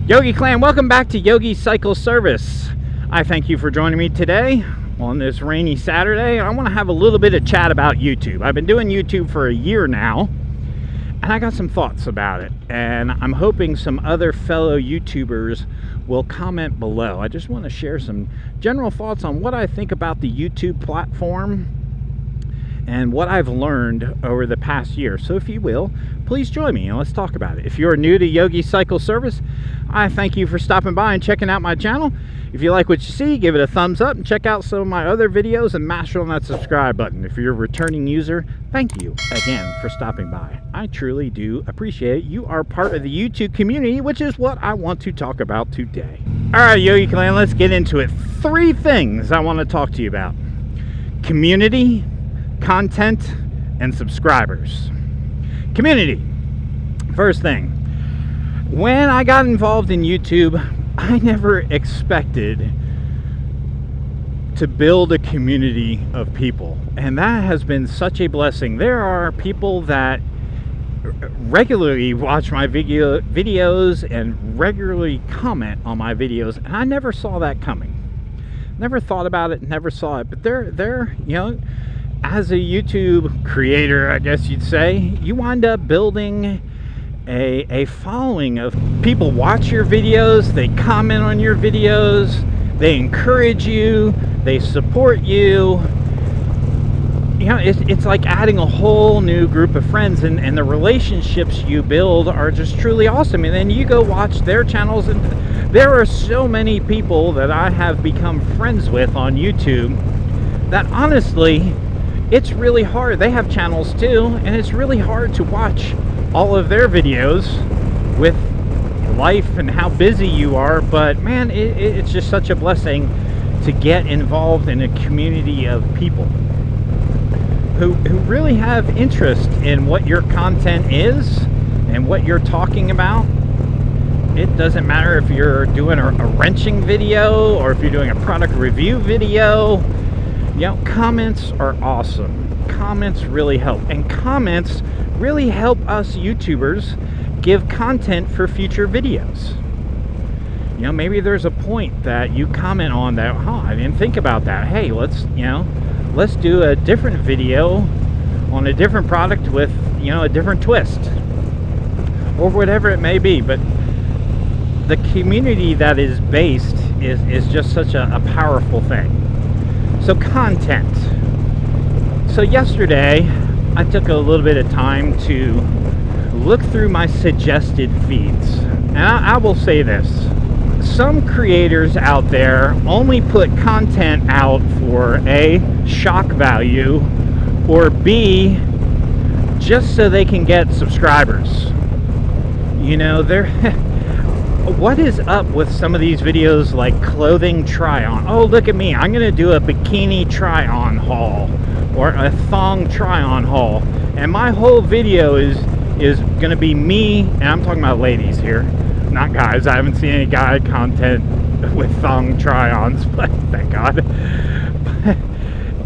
Yogi Clan, welcome back to Yogi Cycle Service. I thank you for joining me today on this rainy Saturday. I want to have a little bit of chat about YouTube. I've been doing YouTube for a year now, and I got some thoughts about it, and I'm hoping some other fellow YouTubers will comment below. I just want to share some general thoughts on what I think about the YouTube platform and what I've learned over the past year. So if you will, please join me and let's talk about it. If you're new to Yogi Cycle Service, I thank you for stopping by and checking out my channel. If you like what you see, give it a thumbs up and check out some of my other videos and mash on that subscribe button. If you're a returning user, thank you again for stopping by. I truly do appreciate it. You are part of the YouTube community, which is what I want to talk about today. All right, Yogi Clan, let's get into it. 3 things I want to talk to you about: community, content, and subscribers. Community. First thing, when I got involved in YouTube, I never expected to build a community of people, and that has been such a blessing. There are people that regularly watch my videos and regularly comment on my videos, and I never saw that coming. Never thought about it, never saw it, but they're you know, as a YouTube creator, I guess you'd say, you wind up building a following of people. Watch your videos, they comment on your videos, they encourage you, they support you. You know, it's like adding a whole new group of friends, and the relationships you build are just truly awesome. And then you go watch their channels, and there are so many people that I have become friends with on YouTube that honestly, it's really hard. They have channels too, and it's really hard to watch all of their videos with life and how busy you are. But man, it's just such a blessing to get involved in a community of people who really have interest in what your content is and what you're talking about. It doesn't matter if you're doing a wrenching video or if you're doing a product review video. You know, comments are awesome. Comments really help, and comments really help us YouTubers give content for future videos. You know, maybe there's a point that you comment on that, I didn't think about that. Hey, let's do a different video on a different product with, a different twist or whatever it may be. But the community that is based is just such a powerful thing. So content. So yesterday, I took a little bit of time to look through my suggested feeds. And I will say this. Some creators out there only put content out for A, shock value, or B, just so they can get subscribers. You know, what is up with some of these videos like clothing try-on? Oh, look at me, I'm gonna do a bikini try-on haul or a thong try-on haul, and my whole video is gonna be me, and I'm talking about ladies here, not guys. I haven't seen any guy content with thong try-ons, but thank God.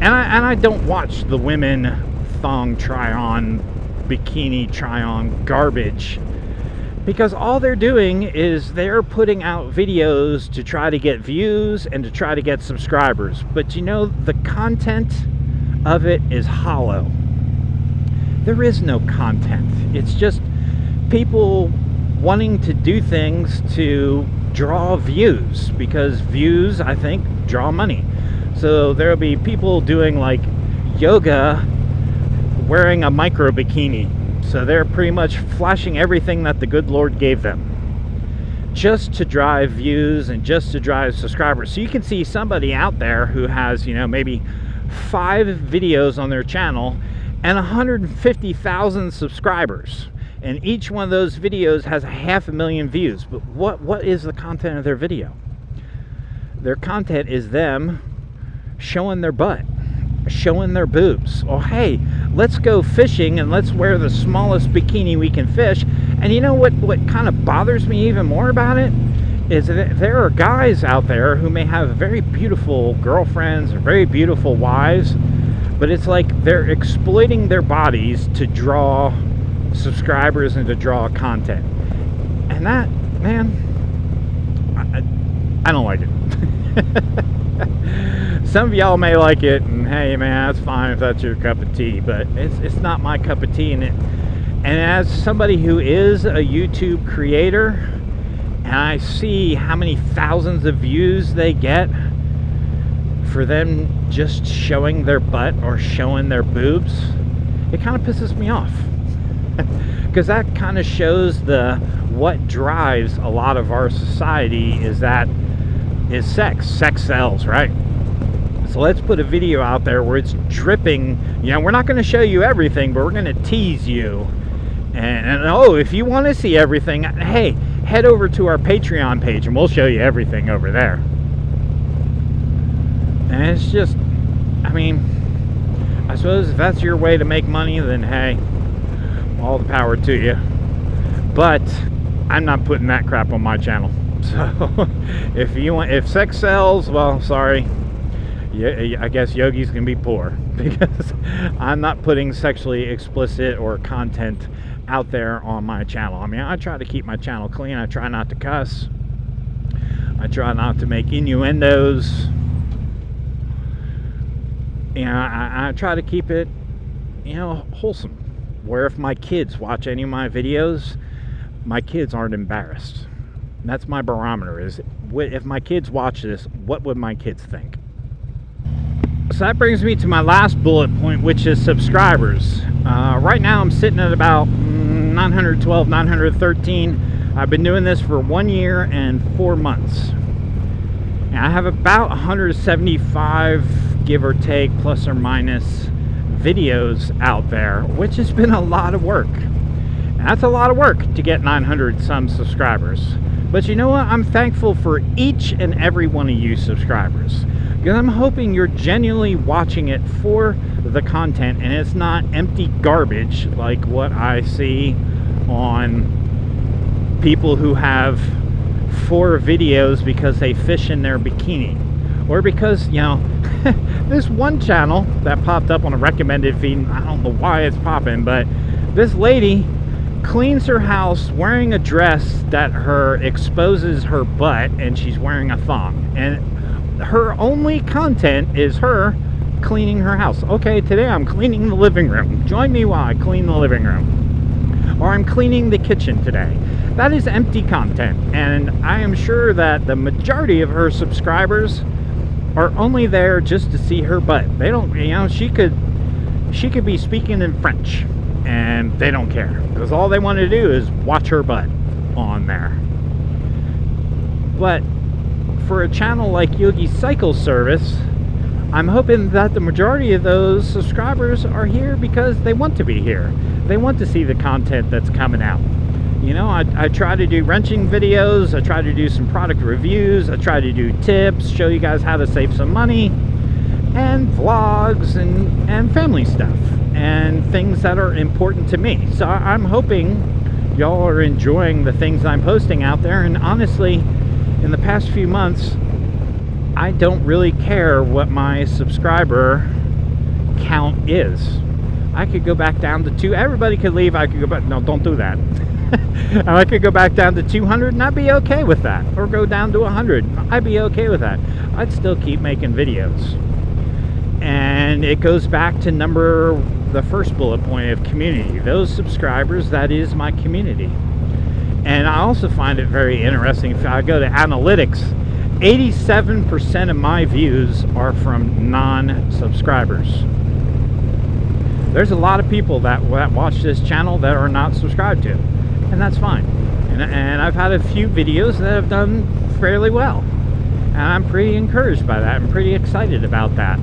And I don't watch the women thong try-on, bikini try-on garbage, because all they're doing is they're putting out videos to try to get views and to try to get subscribers. But the content of it is hollow. There is no content. It's just people wanting to do things to draw views, because views, I think, draw money. So there'll be people doing like yoga wearing a micro bikini. So they're pretty much flashing everything that the good Lord gave them just to drive views and just to drive subscribers. So you can see somebody out there who has, maybe 5 videos on their channel and 150,000 subscribers. And each one of those videos has 500,000 views. But what is the content of their video? Their content is them showing their butt, showing their boobs. Oh, hey, let's go fishing and let's wear the smallest bikini we can fish. And you know what kind of bothers me even more about it is that there are guys out there who may have very beautiful girlfriends or very beautiful wives, but it's like they're exploiting their bodies to draw subscribers and to draw content. And that, man, I don't like it. Some of y'all may like it, and hey man, that's fine if that's your cup of tea, but it's not my cup of tea. And as somebody who is a YouTube creator, and I see how many thousands of views they get for them just showing their butt or showing their boobs, it kind of pisses me off. Because that kind of shows what drives a lot of our society is sex. Sex sells, right? So let's put a video out there where it's dripping. You know, we're not going to show you everything, but we're going to tease you. And oh, if you want to see everything, hey, head over to our Patreon page and we'll show you everything over there. And it's just, I mean, I suppose if that's your way to make money, then hey, all the power to you. But I'm not putting that crap on my channel. So if sex sells, well, sorry. Yeah, I guess Yogi's gonna be poor, because I'm not putting sexually explicit or content out there on my channel. I mean, I try to keep my channel clean. I try not to cuss. I try not to make innuendos. You know, I try to keep it, you know, wholesome. Where if my kids watch any of my videos, my kids aren't embarrassed. And that's my barometer, is if my kids watch this, what would my kids think? So that brings me to my last bullet point, which is subscribers. Right now I'm sitting at about 912, 913. I've been doing this for 1 year and 4 months. And I have about 175, give or take, plus or minus, videos out there, which has been a lot of work. And that's a lot of work to get 900 some subscribers. But you know what? I'm thankful for each and every one of you subscribers, because I'm hoping you're genuinely watching it for the content and it's not empty garbage like what I see on people who have 4 videos because they fish in their bikini, or because, you know, this one channel that popped up on a recommended feed, I don't know why it's popping, but this lady cleans her house wearing a dress that exposes her butt, and she's wearing a thong, and her only content is her cleaning her house. Okay, today I'm cleaning the living room. Join me while I clean the living room. Or I'm cleaning the kitchen today. That is empty content, and I am sure that the majority of her subscribers are only there just to see her butt. They don't, you know, she could be speaking in French and they don't care, because all they want to do is watch her butt on there. But for a channel like Yogi Cycle Service, I'm hoping that the majority of those subscribers are here because they want to be here. They want to see the content that's coming out. You know, I try to do wrenching videos, I try to do some product reviews, I try to do tips, show you guys how to save some money, and vlogs and family stuff, and things that are important to me. So I'm hoping y'all are enjoying the things I'm posting out there. And honestly, in the past few months, I don't really care what my subscriber count is. I could go back down to 2. Everybody could leave. I could go back. No, don't do that. I could go back down to 200 and I'd be okay with that. Or go down to 100. I'd be okay with that. I'd still keep making videos. And it goes back to the first bullet point of community. Those subscribers, that is my community. And I also find it very interesting, if I go to analytics, 87% of my views are from non-subscribers. There's a lot of people that watch this channel that are not subscribed to, and that's fine. And I've had a few videos that have done fairly well, and I'm pretty encouraged by that. I'm pretty excited about that.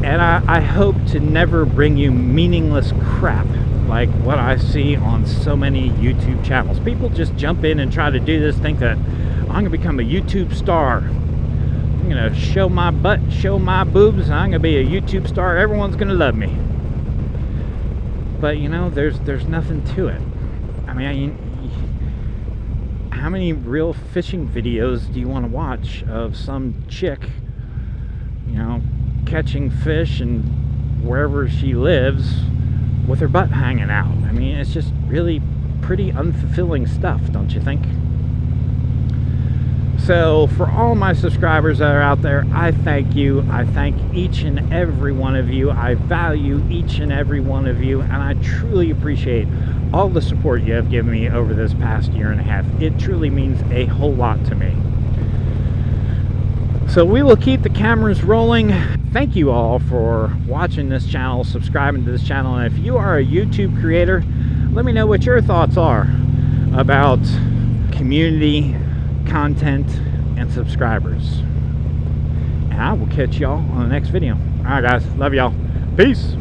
And I hope to never bring you meaningless crap like what I see on so many YouTube channels. People just jump in and try to do this, think that I'm going to become a YouTube star. I'm going to show my butt, show my boobs, and I'm going to be a YouTube star. Everyone's going to love me. But, you know, there's nothing to it. I mean, how many real fishing videos do you want to watch of some chick, you know, catching fish and wherever she lives with her butt hanging out? I mean, it's just really pretty unfulfilling stuff, don't you think? So for all my subscribers that are out there, I thank you. I thank each and every one of you. I value each and every one of you, and I truly appreciate all the support you have given me over this past year and a half. It truly means a whole lot to me. So we will keep the cameras rolling. Thank you all for watching this channel, subscribing to this channel, and if you are a YouTube creator, let me know what your thoughts are about community, content, and subscribers. And I will catch y'all on the next video. All right, guys. Love y'all. Peace.